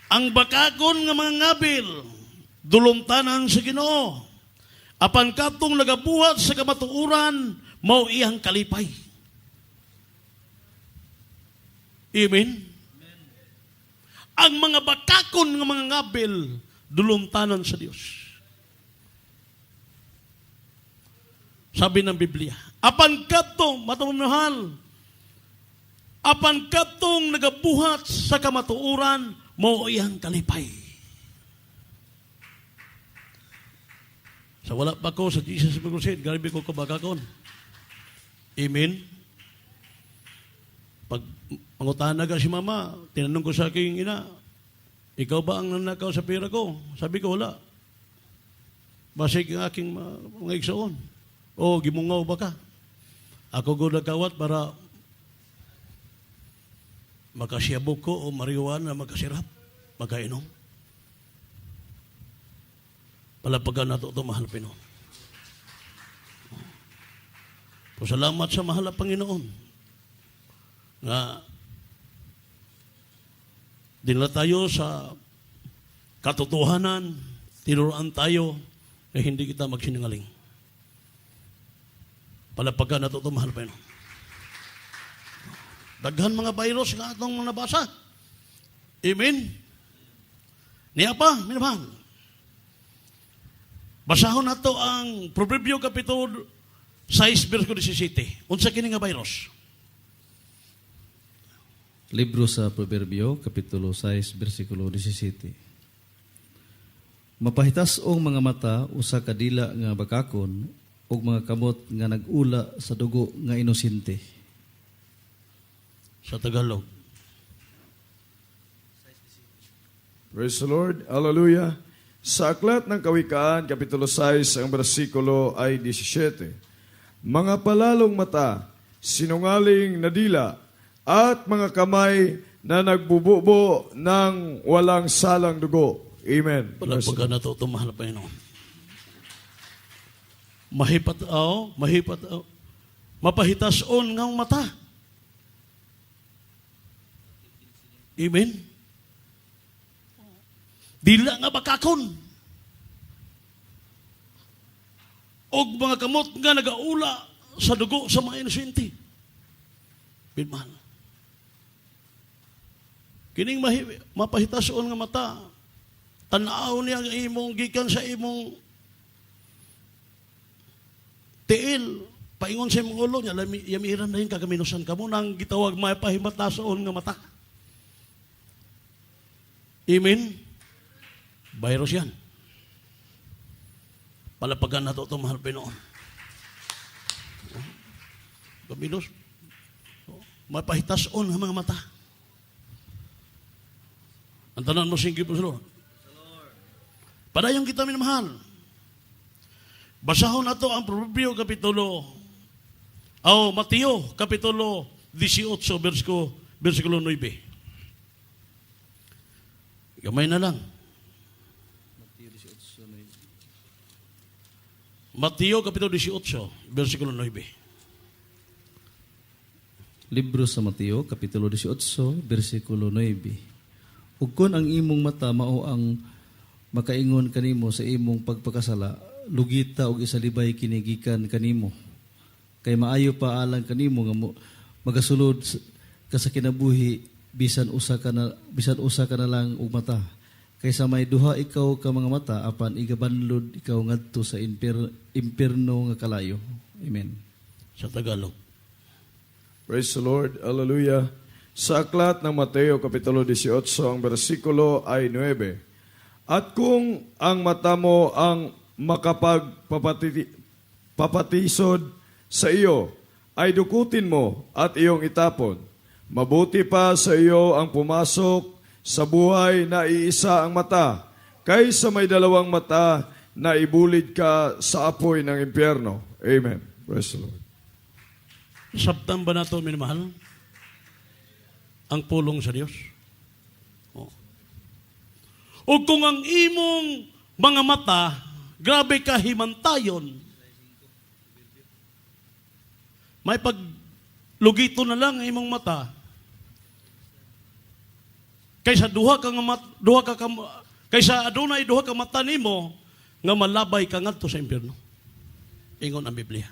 Speaker 2: Ang bakakon nga mga ngabil, dulumtanan sa Ginoo. Apan katong nagabuhat sa kamatuuran, mao iyang kalipay. Amen? Ang mga bakakon nga mga ngabil, dulumtanan sa Dios. Sabi ng Biblia, apan katong, matamamahal, apan katong nagabuhat sa kamatuuran, mao iyang kalipay. Sa wala pa ko, sa Jesus Crusade, garibi ko kabakakon. Amen? Pag mangutahan na ka si mama, tinanong ko sa aking ina, ikaw ba ang nanakaw sa pera ko? Sabi ko, wala. Basig ang aking mga igsoon. O, gimungaw ba ka? Ako go nagkawat para makasiyabog ko o marijuana na makasirap, magkainom. Palapagan na ito mahal Pinoon. Pasalamat sa mahal na Panginoon nga dinala tayo sa katotohanan, tinuruan tayo na hindi kita magsinungaling. Palapagan na ito, mahal pa yun. Daghan mga virus nga itong nabasa. Amen? Niya pa, minamahal. Basahon na ito ang Proverbio Kapitulo 6, verso 17. Unsa kini nga virus?
Speaker 3: Libro sa Proverbio, Kapitulo 6, versikulo 17. Mapahitas ong mga mata, usa ka dila nga bakakon, ug mga kamot nga nag-ula sa dugo nga inosente.
Speaker 2: Sa Tagalog.
Speaker 4: Praise the Lord. Hallelujah. Sa Aklat ng Kawikaan, Kapitulo 6, ang bersikulo ay 17. Mga palalong mata, sinungaling na dila, at mga kamay na nagbububo ng walang salang dugo. Amen.
Speaker 2: Palapagan na ito, mahal pa yun. Mapahitason ng mata. Amen. Dila nga bakakon. Og mga kamot nga nagaula sa dugo sa mga inosente. Bilman. Kining mapahitason nga mata, tanaw niya ang imong gikan sa imong tiil, paingon sa imong ulo niya, yamiran na yun kagaminusan ka mo nang gitawag mapahimatason nga mata. Amen? Virus yan. Palapagan na ito mahal Pinoon. Gaminus. Mapahitason ang mga mata. Ang tanan mo singgi po sa Lord. Padayong kita minamahal. Basahon na ito ang Proverbio Kapitulo Mateo Kapitulo 18 versikulo 9. Gamay na lang. Mateo Kapitulo 18 versikulo 9.
Speaker 3: Libro sa Mateo, Kapitulo 18, versikulo 9. Ug kun ang imong mata mao ang makaingon kanimo sa imong pagpakasala, lugita og isalibay kinigikan kanimo. Kay maayo pa alang kanimo nga magasulod ka sa kinabuhi bisan usa ka na lang og mata. Kaysa may duha ikaw ka mga mata apan igabanlod ikaw ngadto sa impierno nga kalayo. Amen.
Speaker 2: Sa Tagalog.
Speaker 4: Praise the Lord. Hallelujah. Sa Aklat ng Mateo Kapitulo 18, ang bersikulo ay 9. At kung ang mata mo ang makapagpapatisod sa iyo, ay dukutin mo at iyong itapon. Mabuti pa sa iyo ang pumasok sa buhay na iisa ang mata, kaysa may dalawang mata na ibulid ka sa apoy ng impyerno. Amen. Praise the Lord.
Speaker 2: Sabtan ba na ito, minamahal? Ang pulong sa Diyos. O kung ang imong mga mata, grabe ka himantayon, may paglugito na lang ang imong mata, kaysa kaysa adunay duha ka mata nimo nga malabay ka ngadto sa impyerno. Ingon ang Biblia.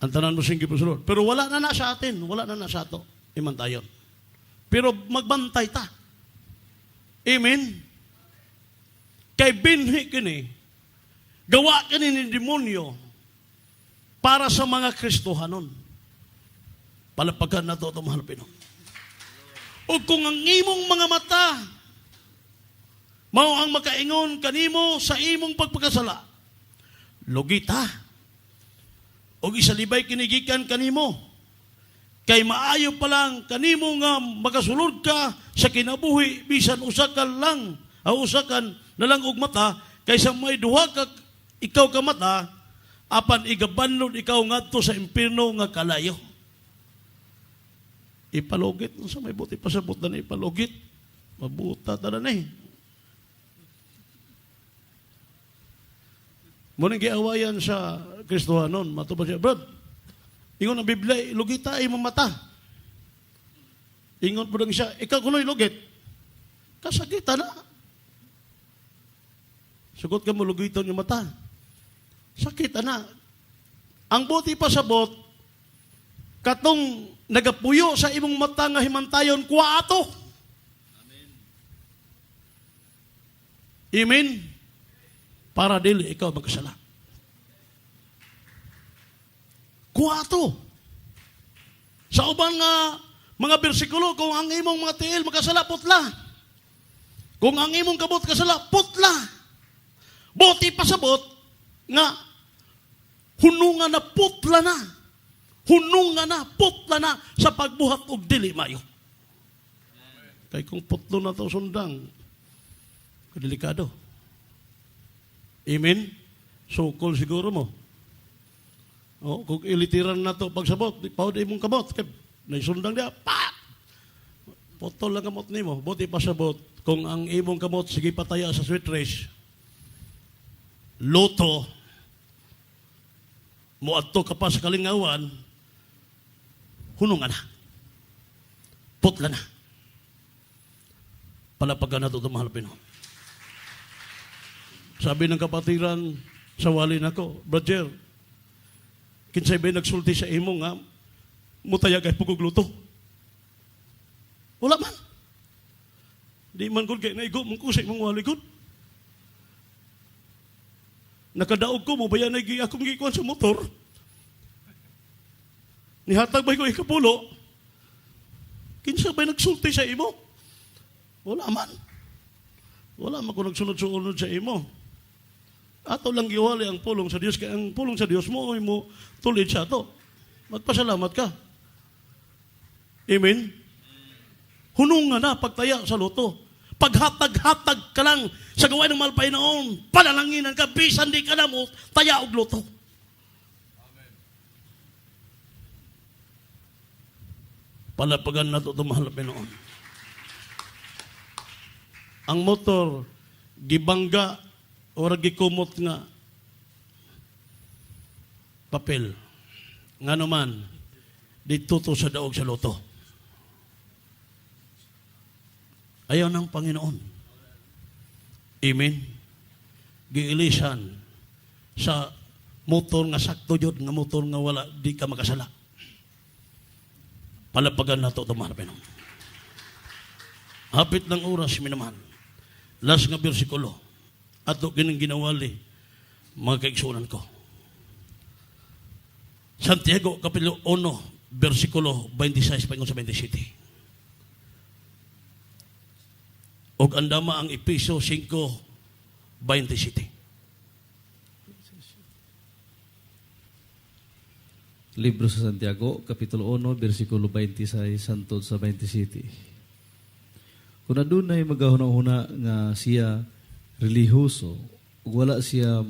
Speaker 2: Ang tanan mo singgi po sa Lord. Pero wala na sa atin, wala na sa ato. Imantayon. Pero magbantay ta. Amen? Kay binhi kini, gawa kini ni demonyo para sa mga Kristohanon. Palapagan na ito, mahal Pinoon. O kung ang imong mga mata, mao ang makaingon kanimo sa imong pagpakasala, lugita, o isalibay kinigikan kanimo, kay maayo pa lang kanimo nga makasulod ka sa kinabuhi bisan usakan na lang og mata, kaysa may duha ka ikaw ka mata apan igabanlod ikaw ngadto sa impierno nga kalayo. Ipalugit sa may buti pasabot na ipalugit, mabuta ta na Munang giawayan sa Kristohanon, matubad siya, Brad, ingon ang Biblia, lugita ay mata. Ingon po lang siya, ikaw kunoy lugit. Kasakitan na. Sugot ka mo, lugiton yung mata. Sakit na. Ang buti pa sabot, katong nagapuyo sa imong mata nga himantayon, kuha ato. Amen. Para dili ikaw magkasala. Kuha ato. Sa uban nga mga bersikulo, kung ang imong mga tiil magkasala, putla. Kung ang imong kabot kasala, putla. Buti pa sabot nga hunungan na putla na. Hunungan na putla na sa pagbuhat og dili mayo. Kay kung putlo na to sundang, delikado. Amen? Sukol siguro mo. O, kung ilitiran na to pagsabot, pawad imong kabot. Naisundang niya, pak! Potol lang kamot ni mo. Buti pa sabot. Kung ang imong kamot, sige pataya sa sweet race. Loto. Muadto ka pa sa kalingawan. Hunungan na. Putla na. Palapagan na ito mahal Pinoon. Sabi ng kapatiran sa wali nako, Brother, kinsay ba nagsulti sa imo nga mutaya kay pugog luto? Wala man. Di man gud kay naigo mong kusay mong wali gud. Nakadaog ko mo bayan gi akong gikuan sa motor. Nihatag ba ko ikapulo? Kinsa ba nagsulti sa imo? Wala man. Wala man ko nagsunod-sunod sa imo. Ato lang giwali ang pulong sa Dios, kaya ang pulong sa Dios mo ay mo tulid sa ato. Magpasalamat ka. Amen? Hunungan na pagtaya sa loto. Paghatag-hatag ka lang sa gawain ng malpay noon, panalanginan ka, bisan di ka na mo, taya og loto. Amen. Palapagan na ito mahal Pinoon. Ang motor, gibangga, o gikumot nga papel. Nga naman, dito to sa daog sa loto. Ayaw ng Panginoon. Amen. Giilisan sa motor nga sakto yun, nga motor nga wala, di ka makasala. Palapagan na ito tumarapin. Hapit ng oras, minaman. Last nga bersikulo. Ato kining ginawali, mga kaigsunan ko. Santiago, Kapitulo 1, versikulo 26, paingon sa 27. Og andama ang Episo 5, 27.
Speaker 3: Libro sa Santiago, Kapitulo 1, versikulo 26, hangtod sa 27. Kung adunay magahuna-huna nga siya relihiyoso, ug wala siya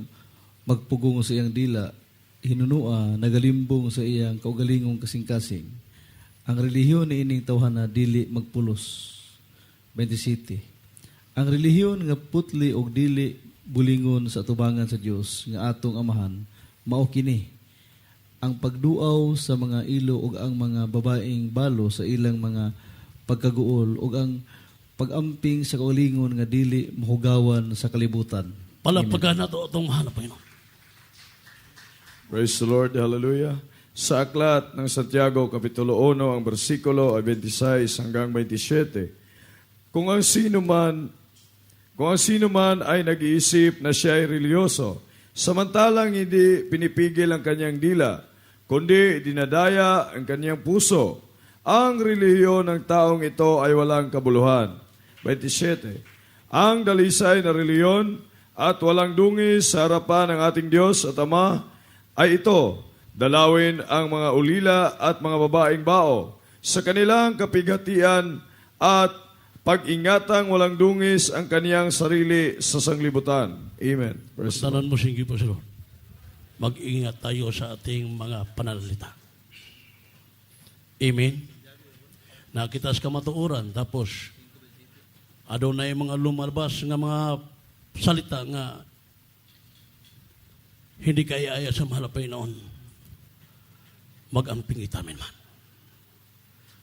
Speaker 3: magpugong sa iyang dila, hinunua, nagalimbong sa iyang kaugalingong kasing-kasing. Ang relihiyon ni ining tawhana dili magpulos. 27. Ang relihiyon nga putli og dili bulingon sa atubangan sa Dios nga atong amahan, mao kini: ang pagduaw sa mga ilo ug ang mga babaeng balo sa ilang mga pagkaguol ug ang pag-amping sa kaulingon nga dili mahugawan sa kalibutan.
Speaker 2: Palapagan na ito itong mahal Panginoon.
Speaker 4: Praise the Lord, hallelujah. Sa aklat ng Santiago, Kapitulo 1, ang bersikulo ay 26 hanggang 27. Kung ang sino man ay nag-iisip na siya ay reliyoso, samantalang hindi pinipigil ang kanyang dila, kundi dinadaya ang kanyang puso, ang relihiyon ng taong ito ay walang kabuluhan. 27. Ang dalisay na relihiyon at walang dungis sa harapan ng ating Diyos at Ama ay ito: dalawin ang mga ulila at mga babaeng bao sa kanilang kapighatian at pag-ingatang walang dungis ang kaniyang sarili sa sanglibutan. Amen. Praise the Lord.
Speaker 2: Tanan mo sige po sa Lord. Mag-ingat tayo sa ating mga panalita. Amen. Nakita sa kamatuoran, tapos adunay mga lumalabas nga mga salita nga hindi kaya sa mahalapay noon. Mag-amping itamin man.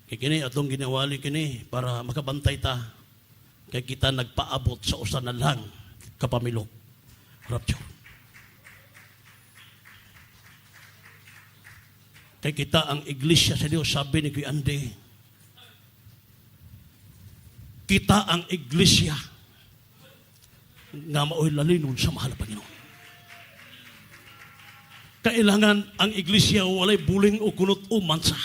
Speaker 2: Kaya kini atong ginawali kini para makabantay ta Kay kita nagpaabot sa usa na lang kapamilok. Rapture. Kay kita ang iglesia sa Dios, sabi ni Kuya Andy. Kita ang iglesia nga maoy lalinon sa mahal na Panginoon. Kailangan ang iglesia walay buling o kunot o mansa.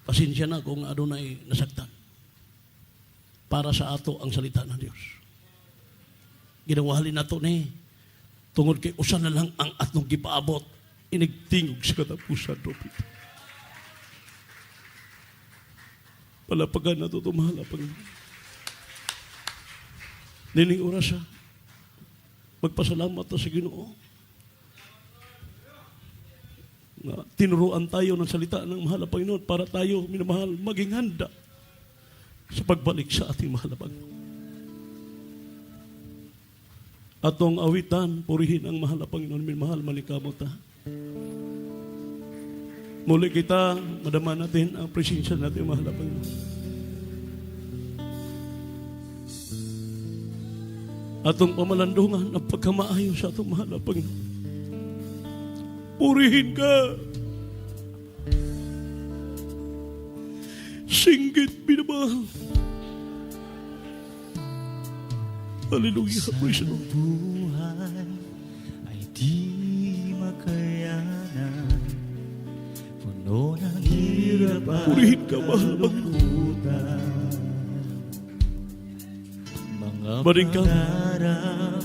Speaker 2: Pasensya na kung adunay nasaktan. Para sa ato ang salita ng Diyos. Ginawahalin nato ni tungod kay usa na lang ang atong gipaabot, inigtingog sa katapusan Robert. Palapagan na ito mahal na Panginoon. Nining oras magpasalamat na sa Ginoo. Na tinuruan tayo ng salita ng mahal na Panginoon para tayo, minamahal, maging handa sa pagbalik sa ating mahal na Panginoon. Atong awitan, purihin ang mahal na Panginoon, minamahal, malikamot ta. Muli kita, madama natin ang presensya natin, mahal na Panginoon. Atong pamalandungan ang pagkamaayo sa atong mahal na Panginoon. Purihin ka. Singgit, binamahal. Hallelujah, praise the Lord.
Speaker 5: Buhay ay di makayanan, puno ng hirap at
Speaker 2: Purihin ka, mahal na Panginoon.
Speaker 5: kalungkutan. Mga
Speaker 2: Maringkang.
Speaker 5: pangarap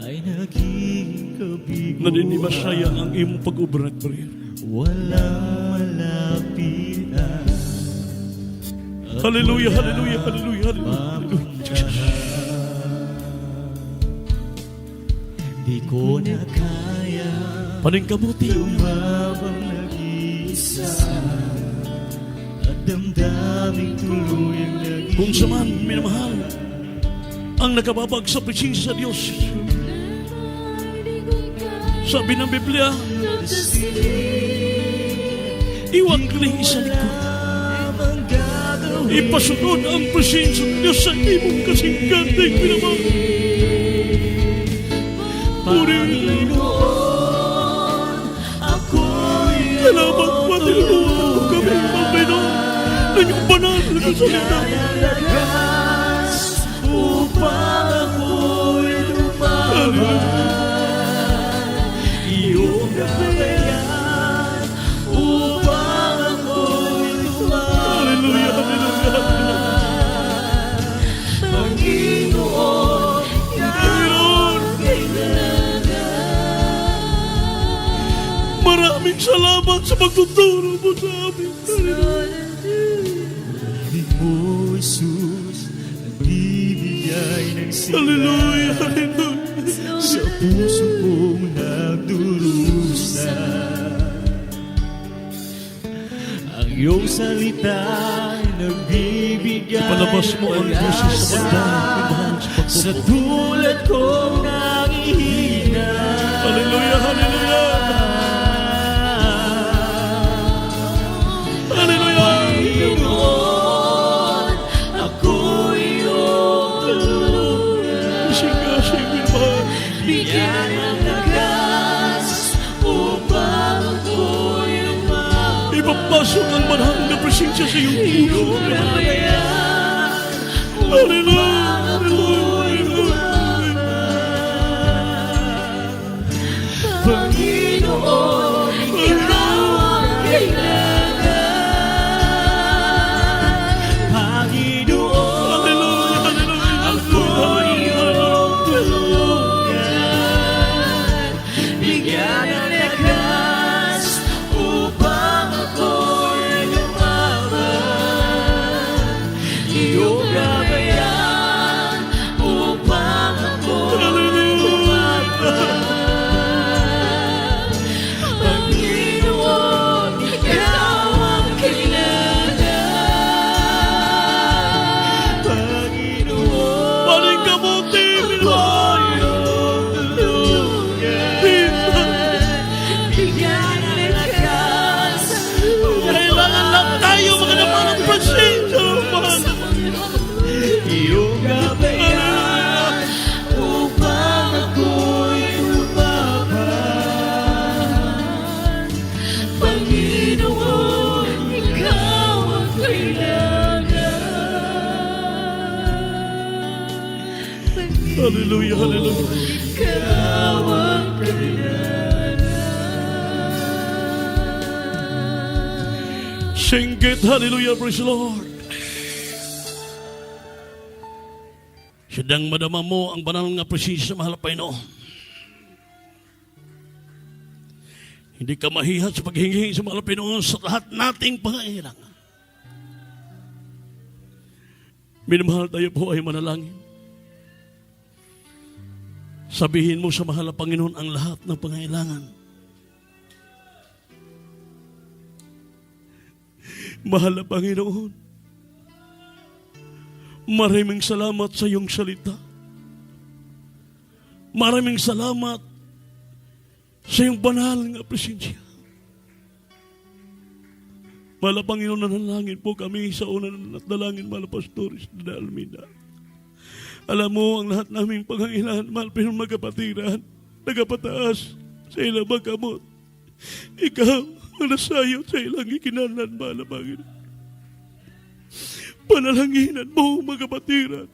Speaker 5: ay naging kabigo.
Speaker 2: Naninimasaya ang iyong pag-ubra at prayer.
Speaker 5: Walang malapitan.
Speaker 2: Hallelujah, hallelujah, hallelujah, hallelujah. Jesus.
Speaker 5: Di ko na kaya
Speaker 2: Paningkabuti.
Speaker 5: lumabang nag-isa at damdaming tuluyang nag-iisa.
Speaker 2: Kung saman, minamahal, ang nakababag sa presensya sa Diyos. Sabi ng Biblia, iwag kini sa likod. Ipasunod ang presensya ng Diyos sa imong kasinggan na minamahal.
Speaker 5: Panginoon, ako'y
Speaker 2: Salamat pa, tinulungan mo kami, Panginoon, na iyong banal na kasalita.
Speaker 5: lakas upang ako'y lumaban. Iyong gabayan upang ako'y lumaban.
Speaker 2: Hallelujah, hallelujah, hallelujah.
Speaker 5: Panginoon,
Speaker 2: Panginoon, maraming salamat sa pagtuturo mo sa amin.
Speaker 5: mo, Jesus, nagbibigay ng
Speaker 2: Hallelujah, hallelujah.
Speaker 5: sa puso kong nagdurusa. Ang iyong salita ay nagbibigay
Speaker 2: Palabas mo ang boses sa pagdahil
Speaker 5: sa tulad kong nangihina.
Speaker 2: Hallelujah, hallelujah. Hallelujah.
Speaker 5: Panginoon, ako'y iyong tulungan.
Speaker 2: Sing, minamahal.
Speaker 5: Bigyan ng lakas upang ako'y lumaban.
Speaker 2: Ipapasok ang manhang na presensya sa iyong puso.
Speaker 5: Gabayan
Speaker 2: Hallelujah, hallelujah.
Speaker 5: Panginoon, ikaw ang kailangan. Panginoon,
Speaker 2: Hallelujah, hallelujah.
Speaker 5: ako'y iyong tulungan. Bigyan ng lakas upang ako'y lumaban. Iyong gabayan
Speaker 2: Hallelujah, hallelujah.
Speaker 5: Ikaw ang
Speaker 2: Sing it, hallelujah, praise the Lord. Sidang madama mo ang banal nga presensya sa mahal na Panginoon. Hindi ka mahihat sa paghingi sa mahal na Panginoon sa lahat nating pangailangan. Minamahal tayo po ay manalangin. Sabihin mo sa mahal na Panginoon ang lahat ng pangailangan. Mahal na Panginoon, maraming salamat sa iyong salita. Maraming salamat sa iyong banal nga presensya. Mahal na Panginoon, nanalangin po kami sa unang at dalangin, mahal na Pastores na Almeida. Alam mo ang lahat naming pangangailangan, mahal Panginoon, magkapatiran, nagapataas sa ilang magkamot. Ikaw, manasayo sa ilang ikinanan, mahal na Panginoon. Panalanginan mo, magkapatiran,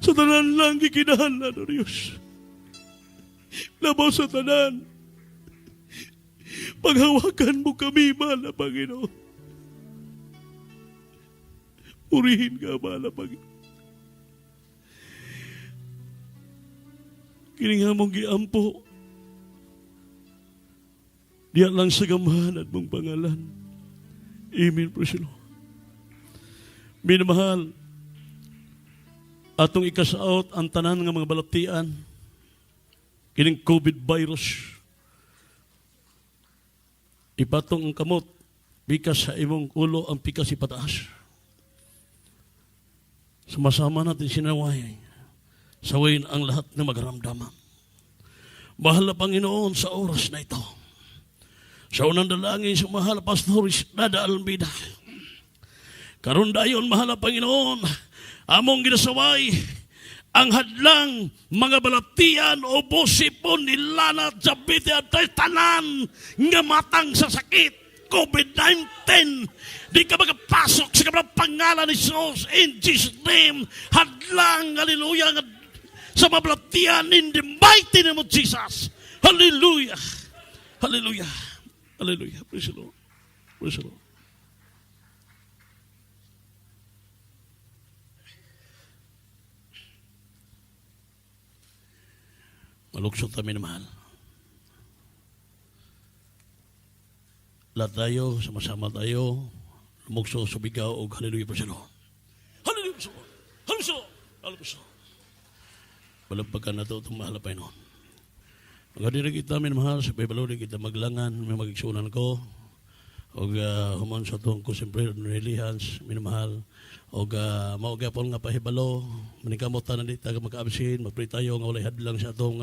Speaker 2: sa tanan lang ikinanan, O Diyos. Labaw sa tanan, paghawakan mo kami, mahal na Panginoon. Purihin ka, mahal na Panginoon. Kininga mong giampo, diyan lang sa gamahan at mong pangalan. Amen, praise the Lord. Minamahal, atong ikasaot ang tanan ng mga balatian, kining COVID virus. Ipatong ang kamot, bikas sa imong ulo ang pikas ipataas. Sumasama natin sinaway, sawayin ang lahat ng magaramdaman. Mahal na Panginoon sa oras na ito. Sa unang dalangin sa mahal na Pastores Nada Almeida. Karon dayon, mahal na Panginoon, among ginasaway ang hadlang mga balatian o bosipon nilanat sa biti at tanan nga matang sa sakit COVID-19. Di ka magpasok sa kabilang pangalan ni Jesus in Jesus' name. Hadlang, hallelujah, sa mga balatian in the mighty name of Jesus. Hallelujah. Hallelujah. Hallelujah. Praise the Lord. Praise the Lord. Maluksot kami na mahal. Lahat tayo, sama-sama tayo, lumukso, subigaw, o hallelujah, praise the Lord. Hallelujah, praise the Lord. Hallelujah, praise the Lord. Balagpagan na ito itong mahal na Panginoon. Magadirig kita, minamahal, sa Bibalodi kita maglangan, may magigsunan ko, o human sa itong kusimple, relihans, minamahal, o mauga po nga pahibalo, manikamot na dito, magkaabsin, magpray tayo, nga walay hadlang sa itong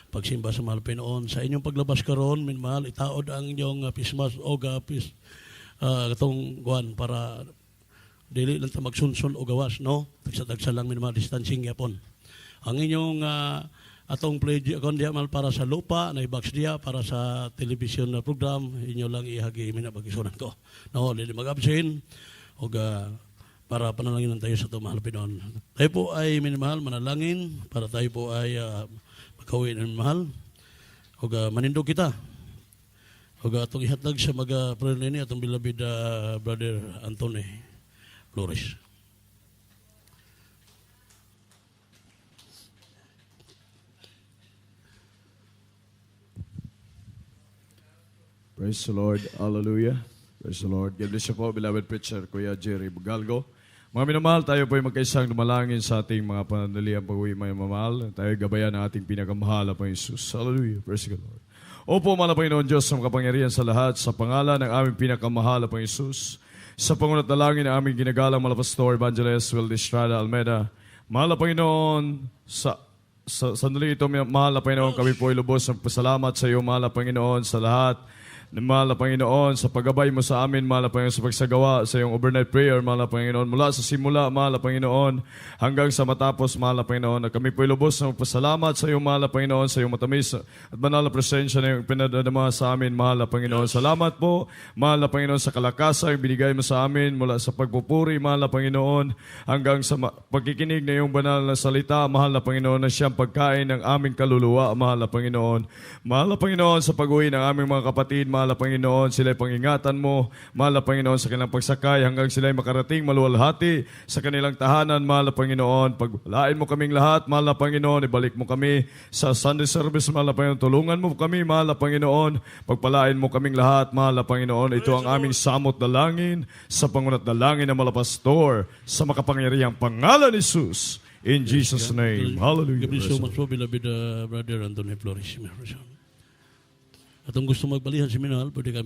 Speaker 2: pagsimba sa mahal Panginoon. Sa inyong paglabas karon, minamahal, itaod ang inyong pismas, o itong guwan, para dili lang ta magsunsun o gawas, no? Tagsa-tagsa lang, minamahal, distancing yapon. Ang inyong atong pledge akong diya mal para sa lupa, na i-box diya para sa television na program, inyo lang ihagi minapagisunan ko. No, dili mag-absin, o para panalangin tayo sa ito, mahal Panginoon. Tayo po ay minamahal, manalangin, para tayo po ay magkawin ng mahal. O manindog kita. O atong ihatag sa mga-prayer nini, atong bilabid Brother Anthony Flores.
Speaker 4: Praise the Lord. Hallelujah. Praise the Lord. God bless you po, beloved preacher, Kuya Jerry Bugalgo. Mga minamahal, tayo po ay magkaisang dumalangin sa ating mga panandaliang pag-uwi may mamahal. Tayo gabayan ng ating pinakamahal na Panginoon Jesus. Hallelujah. Praise the Lord. Opo, mahal na Panginoon Diyos, sa makapangyarihan sa lahat, sa pangalan ng aming pinakamahal na Panginoon Jesus, sa pangunat dalangin ng aming ginagalang mga Pastor Evangelist Will Estrada Almeida, mahal na Panginoon, sa sandali ito, mahal na Panginoon, kami po ay lubos ng pasalamat sa iyo, mahal na Panginoon, sa lahat Mahal na Panginoon, sa paggabay mo sa amin, mahal na Panginoon, sa pagsagawa sa iyong overnight prayer, mahal na Panginoon, mula sa simula, mahal na Panginoon, hanggang sa matapos, mahal na Panginoon, at kami po'y lubos na magpasalamat sa iyong mahal na Panginoon, sa iyong matamis at banal na presensya na iyong pinadadama sa amin, mahal na Panginoon. Salamat po, mahal na Panginoon, sa kalakasan binigay mo sa amin, mula sa pagpupuri, mahal na Panginoon, hanggang sa pagkikinig na iyong banal na salita, mahal na Panginoon, na siyang pagkain ng aming kaluluwa, mahal na Panginoon. Mahal na Panginoon, sa pag-uwi ng aming mga kapatid, mahal na Panginoon, sila'y pangingatan mo, mahal na Panginoon, sa kanilang pagsakay hanggang sila'y makarating maluwalhati sa kanilang tahanan, mahal na Panginoon. Paglain mo kaming lahat, mahal na Panginoon, ibalik mo kami sa Sunday service, mahal na Panginoon. Tulungan mo kami, mahal na Panginoon. Pagpalain mo kaming lahat, mahal na Panginoon. Ito ang aming samot dalangin sa pangunat dalangin ng malapastor sa makapangyarihang pangalan ni Jesus. In Jesus' name. Hallelujah.
Speaker 2: Give me so much po, beloved Brother Anthony Flores. At kung gusto magbalihan seminal, pwede kami